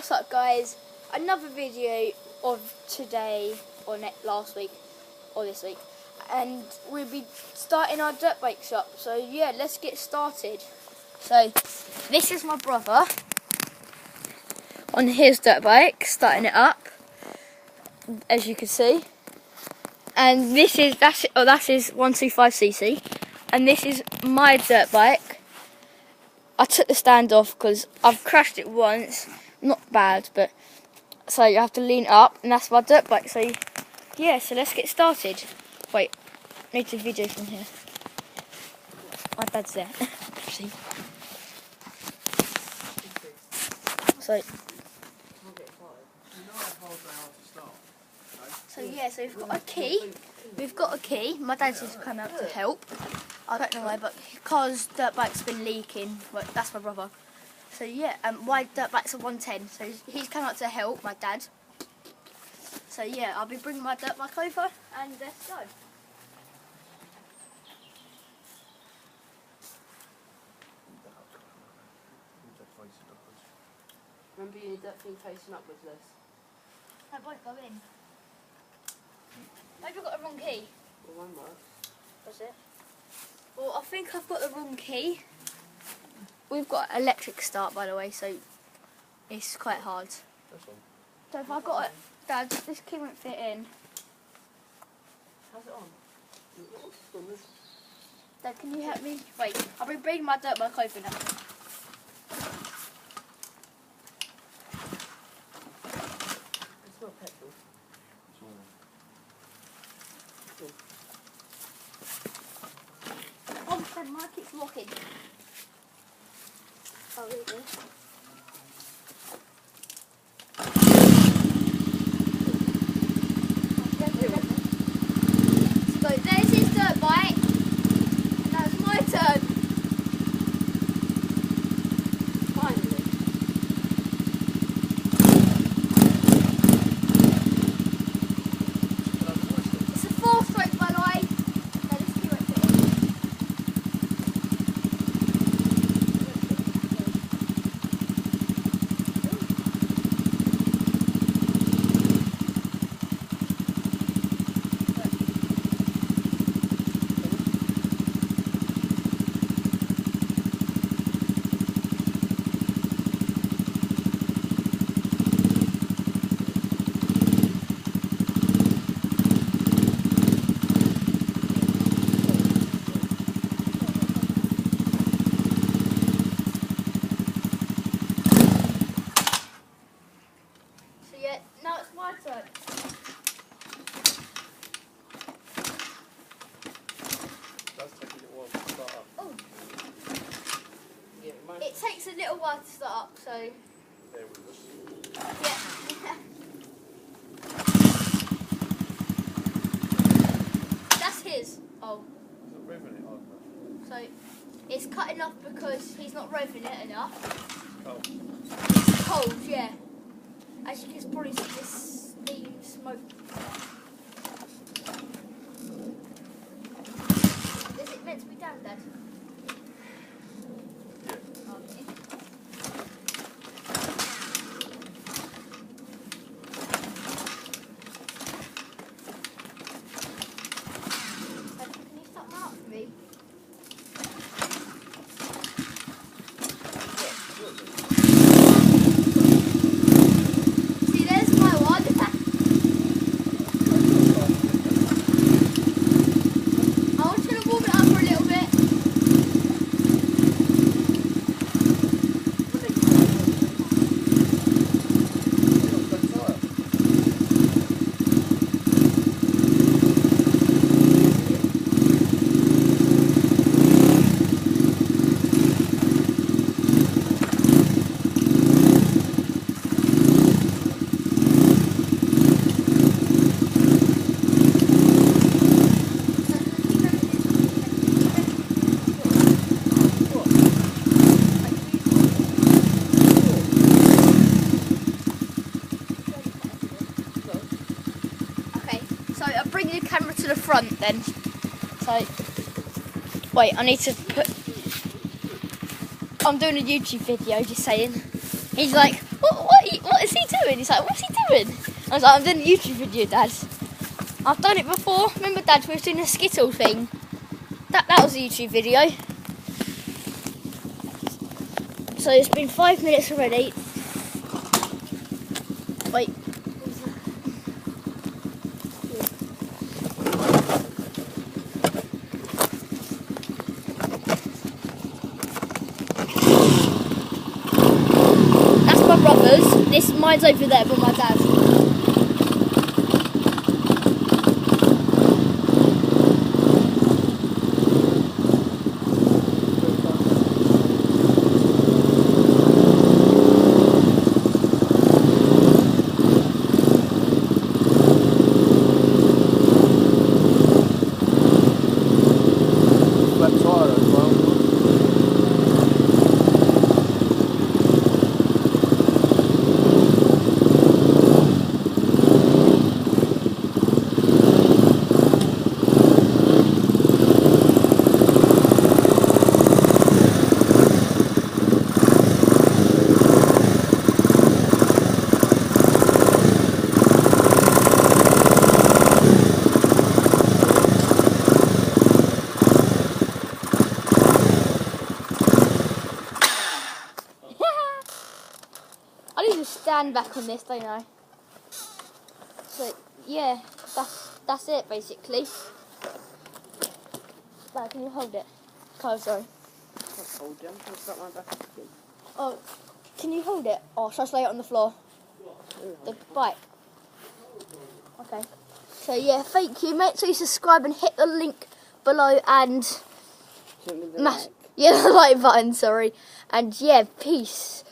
What's up, guys? Another video of today or last week or this week, and we'll be starting our dirt bike shop. So yeah, let's get started. So this is my brother on his dirt bike, starting it up, as you can see. And this is that's his 125cc, and this is my dirt bike. I took the stand off because I've crashed it once, not bad, but so you have to lean up, and that's my dirt bike. So yeah, so let's get started. Wait, I need to video from here. My dad's there. See? So yeah, so we've got a key. We've got a key. My dad's just come out to help. I don't know why, but because dirt bike's been leaking, well, that's my brother. So yeah, my dirt bike's a 110, so he's come out to help, my dad. So yeah, I'll be bringing my dirt bike over, and let's go. Remember you need that thing facing upwards, Liz? That won't go in. Maybe I've got the wrong key. Well, one works. Does it? Well, I think I've got the wrong key. We've got electric start, by the way, so it's quite hard. This one. So if I got it, Dad, this key won't fit in. How's it on? Dad, can you help me? Wait, I'll be bringing my dirt bike over now. It's not petrol. It's oil. Oh, Dad, mine keeps locking. Oh, there you go. So there's his dirt bike, and now it's my turn. Finally. It's a 4-stroke, by the way. No, this key won't fit in. So yeah, now it's my turn. That's taking a while to start up. Oh, Yeah, it might. it takes a little while to start up, so There we go. yeah. That's his. Oh, Is it revving it on? so it's cutting off because he's not revving it enough. Cold. It's cold, yeah. As you can probably see, this steam smoke. Is it meant to be down, Dad? Yeah. Okay. Can you stop that up for me? See, there's my one. I want you to warm it up for a little bit. Bring the camera to the front then. So, wait, I need to put. I'm doing a YouTube video, just saying. He's like what is he doing? He's like, what's he doing? I was like, I'm doing a YouTube video, Dad. I've done it before. Remember, Dad, we were doing a Skittle thing. That was a YouTube video. So it's been 5 minutes already. Wait. That's my brother's. Mine's over there, but my dad's. Flat tire as well. I need to stand back on this, don't I? So yeah, that's it basically. Dad, can you hold it? Oh, sorry. Hold them. I've got my back again. Oh, can you hold it? Or shall I lay it on the floor? The bike. Okay. So yeah, thank you. Make sure you subscribe and hit the link below and Show me the mash. like. Yeah, the like button. Sorry. And yeah, peace.